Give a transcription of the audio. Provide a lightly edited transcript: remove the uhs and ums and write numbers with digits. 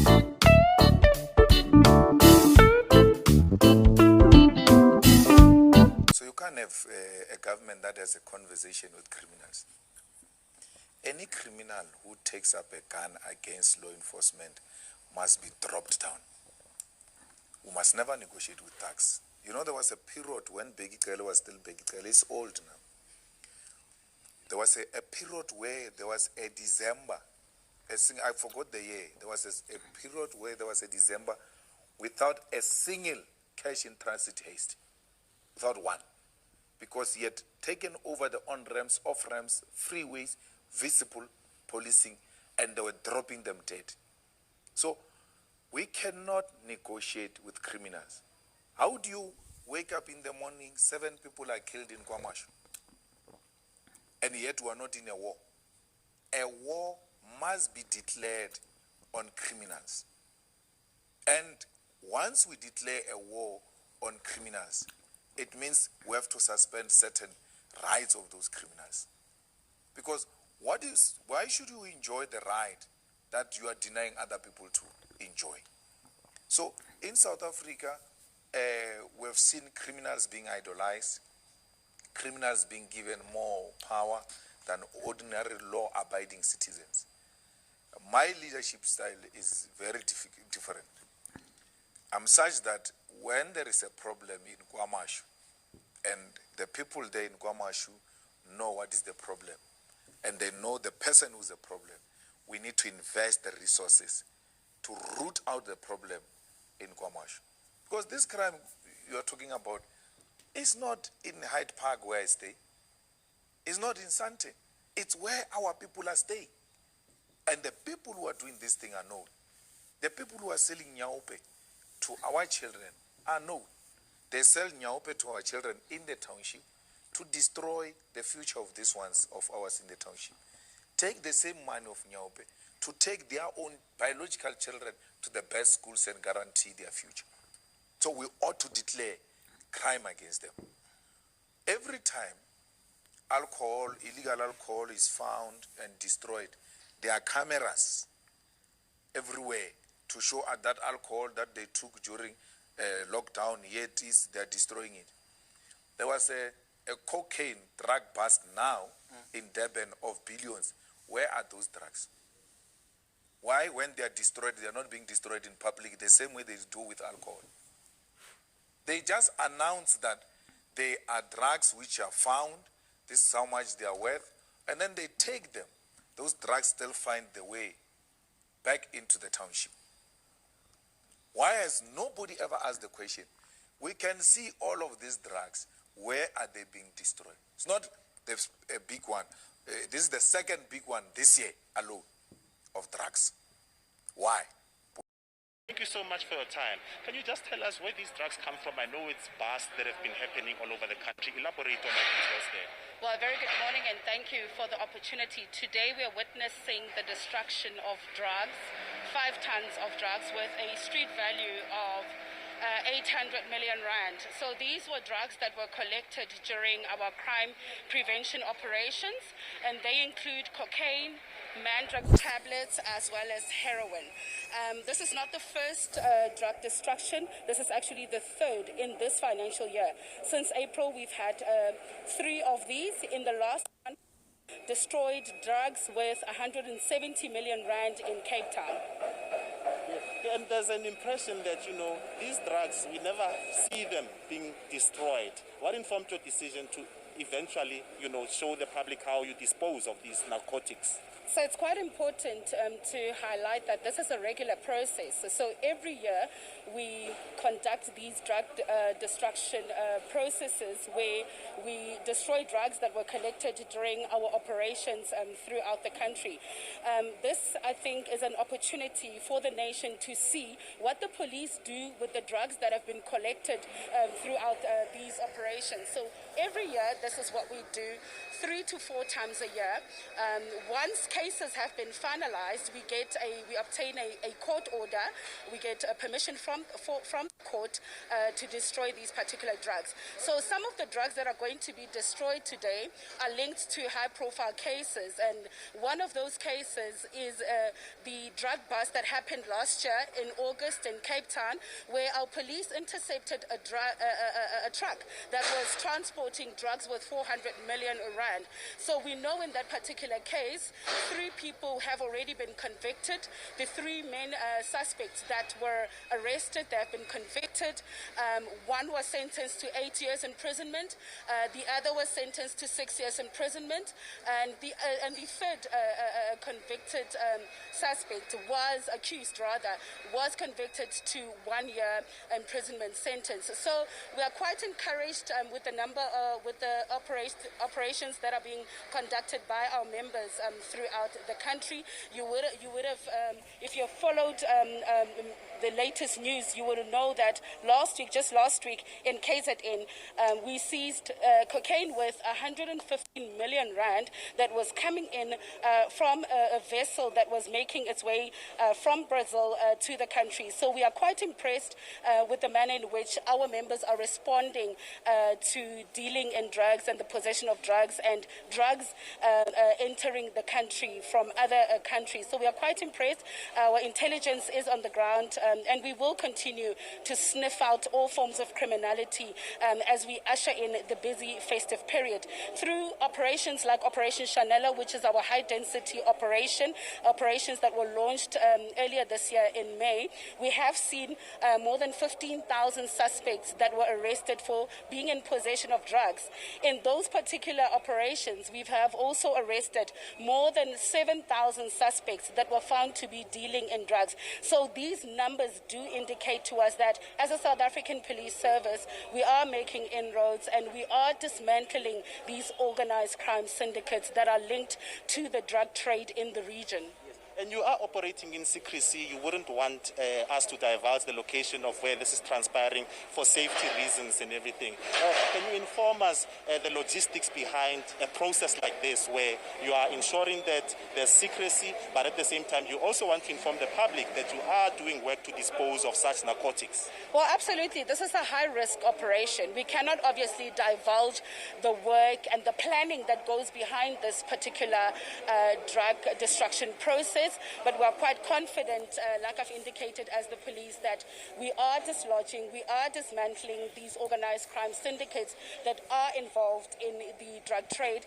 So you can't have a government that has a conversation with criminals. Any criminal who takes up a gun against law enforcement must be dropped down. We must never negotiate with thugs. You know, there was a period when Bheki Cele was still Bheki Cele. It's old now. There was a period where there was a December. I forgot the year. There was a period where there was a December without a single cash in transit haste. Without one. Because he had taken over the on-ramps, off-ramps, freeways, visible policing, and they were dropping them dead. So we cannot negotiate with criminals. How do you wake up in the morning, 7 people are killed in KwaMashu, and yet we are not in a war? A war must be declared on criminals. And once we declare a war on criminals, it means we have to suspend certain rights of those criminals. Because why should you enjoy the right that you are denying other people to enjoy? So in South Africa, we've seen criminals being idolized, criminals being given more power than ordinary law-abiding citizens. My leadership style is very different. I'm such that when there is a problem in KwaMashu, and the people there in KwaMashu know what is the problem, and they know the person who's the problem, we need to invest the resources to root out the problem in KwaMashu. Because this crime you are talking about is not in Hyde Park where I stay. It's not in Sante. It's where our people are staying. And the people who are doing this thing are known. The people who are selling nyaupe to our children are known. They sell nyaupe to our children in the township to destroy the future of these ones of ours in the township. Take the same money of nyaupe to take their own biological children to the best schools and guarantee their future. So we ought to declare crime against them. Every time illegal alcohol is found and destroyed, there are cameras everywhere to show that alcohol that they took during lockdown, yet they're destroying it. There was a cocaine drug bust now in Durban of billions. Where are those drugs? Why, when they are destroyed, they are not being destroyed in public the same way they do with alcohol? They just announce that they are drugs which are found, this is how much they are worth, and then they take them. Those drugs still find the way back into the township. Why has nobody ever asked the question? We can see all of these drugs. Where are they being destroyed? It's not a big one. This is the second big one this year alone of drugs. Why? Thank you so much for your time. Can you just tell us where these drugs come from? I know it's busts that have been happening all over the country. Elaborate on the details there. Well, very good morning and thank you for the opportunity. Today we are witnessing the destruction of drugs, 5 tons of drugs with a street value of 800 million rand. So these were drugs that were collected during our crime prevention operations, and they include cocaine, man-drug tablets, as well as heroin. This is not the first drug destruction. This is actually the third in this financial year. Since April, we've had 3 of these. In the last month, destroyed drugs worth 170 million rand in Cape Town. And there's an impression that, these drugs, we never see them being destroyed. What informed your decision to eventually, show the public how you dispose of these narcotics? So it's quite important to highlight that this is a regular process. So every year we conduct these drug destruction processes where we destroy drugs that were collected during our operations throughout the country. This, I think, is an opportunity for the nation to see what the police do with the drugs that have been collected throughout these operations. So every year, this is what we do, 3 to 4 times a year. Once cases have been finalized, we obtain a court order. We get permission from court to destroy these particular drugs. So some of the drugs that are going to be destroyed today are linked to high-profile cases, and one of those cases is the drug bust that happened last year in August in Cape Town, where our police intercepted a truck that was transporting drugs worth 400 million rand. So we know in that particular case, 3 people have already been convicted. The 3 main suspects that were arrested, they have been convicted. One was sentenced to 8 years imprisonment. The other was sentenced to 6 years imprisonment. And the third convicted suspect was convicted to 1 year imprisonment sentence. So we are quite encouraged with the operations that are being conducted by our members throughout the country. You would have, if you followed the latest news, you would know that just last week in KZN, we seized cocaine worth 115 million rand that was coming in from a vessel that was making its way from Brazil to the country. So we are quite impressed with the manner in which our members are responding to dealing in drugs and the possession of drugs and drugs entering the country from other countries. So we are quite impressed. Our intelligence is on the ground, and we will continue to sniff out all forms of criminality as we usher in the busy festive period. Through operations like Operation Chanela, which is our high-density operations that were launched earlier this year in May, we have seen more than 15,000 suspects that were arrested for being in possession of drugs. In those particular operations, we have also arrested more than 7,000 suspects that were found to be dealing in drugs. So these numbers do indicate to us that as a South African police service, we are making inroads and we are dismantling these organized crime syndicates that are linked to the drug trade in the region. And you are operating in secrecy. You wouldn't want us to divulge the location of where this is transpiring for safety reasons and everything. Can you inform us the logistics behind a process like this, where you are ensuring that there's secrecy, but at the same time you also want to inform the public that you are doing work to dispose of such narcotics? Well, absolutely. This is a high-risk operation. We cannot obviously divulge the work and the planning that goes behind this particular drug destruction process. But we are quite confident, like I've indicated as the police, that we are dislodging, we are dismantling these organized crime syndicates that are involved in the drug trade.